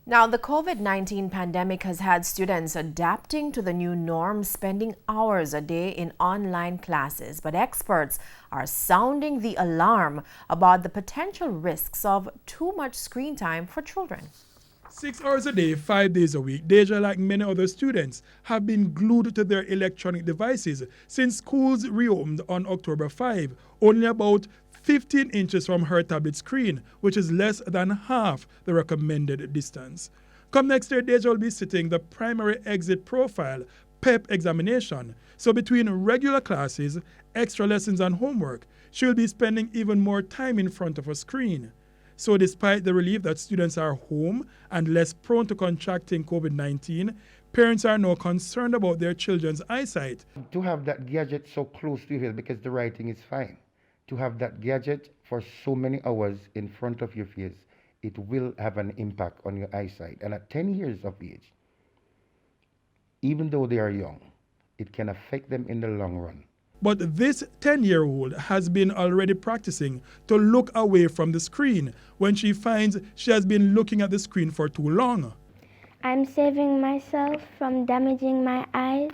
Now, the COVID-19 pandemic has had students adapting to the new norm, spending hours a day in online classes. But experts are sounding the alarm about the potential risks of too much screen time for children. 6 hours a day, 5 days a week, Deja, like many other students, have been glued to their electronic devices since schools reopened on October 5, only about 15 inches from her tablet screen, which is less than half the recommended distance. Come next year, Deja will be sitting the primary exit profile PEP examination. So between regular classes, extra lessons and homework, she'll be spending even more time in front of a screen. So despite the relief that students are home and less prone to contracting COVID-19, parents are now concerned about their children's eyesight. To have that gadget so close to your face, because the writing is fine, to have that gadget for so many hours in front of your face, it will have an impact on your eyesight. And at 10 years of age, even though they are young, it can affect them in the long run. But this 10-year-old has been already practicing to look away from the screen when she finds she has been looking at the screen for too long. I'm saving myself from damaging my eyes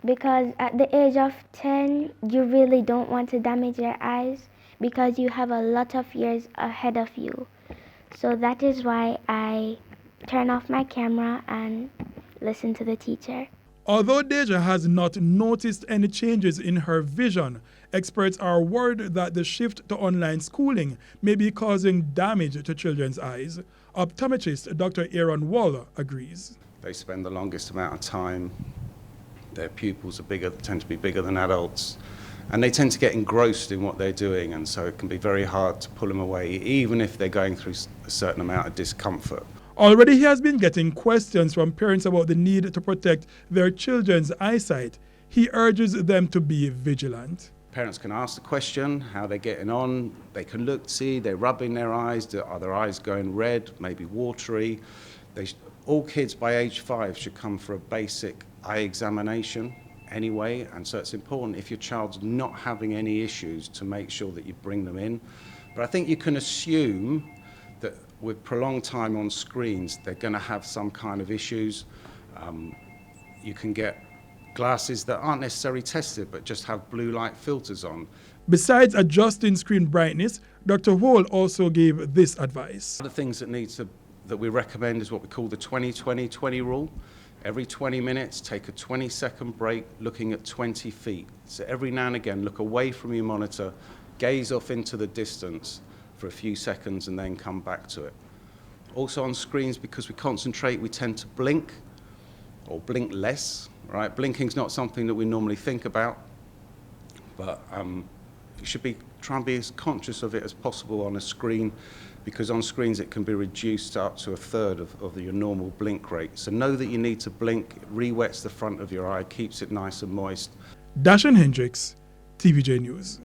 because at the age of 10, you really don't want to damage your eyes because you have a lot of years ahead of you. So that is why I turn off my camera and listen to the teacher. Although Deja has not noticed any changes in her vision, experts are worried that the shift to online schooling may be causing damage to children's eyes. Optometrist Dr. Aaron Waller agrees. They spend the longest amount of time. Their pupils tend to be bigger than adults, and they tend to get engrossed in what they're doing, and so it can be very hard to pull them away, even if they're going through a certain amount of discomfort. Already he has been getting questions from parents about the need to protect their children's eyesight. He urges them to be vigilant. Parents can ask the question, how they're getting on. They can look, see, they're rubbing their eyes. Are their eyes going red, maybe watery? All kids by age 5 should come for a basic eye examination anyway, and so it's important if your child's not having any issues to make sure that you bring them in. But I think you can assume that with prolonged time on screens, they're going to have some kind of issues. You can get glasses that aren't necessarily tested, but just have blue light filters on. Besides adjusting screen brightness, Dr. Hall also gave this advice. The things that we recommend is what we call the 20-20-20 rule. Every 20 minutes, take a 20-second break looking at 20 feet. So every now and again, look away from your monitor, gaze off into the distance for a few seconds and then come back to it. Also on screens, because we concentrate, we tend to blink or blink less, right? Blinking's not something that we normally think about, but you should try and be as conscious of it as possible on a screen, because on screens it can be reduced up to a third of your normal blink rate. So know that you need to blink. It re-wets the front of your eye, keeps it nice and moist. Dashan Hendricks, TVJ News.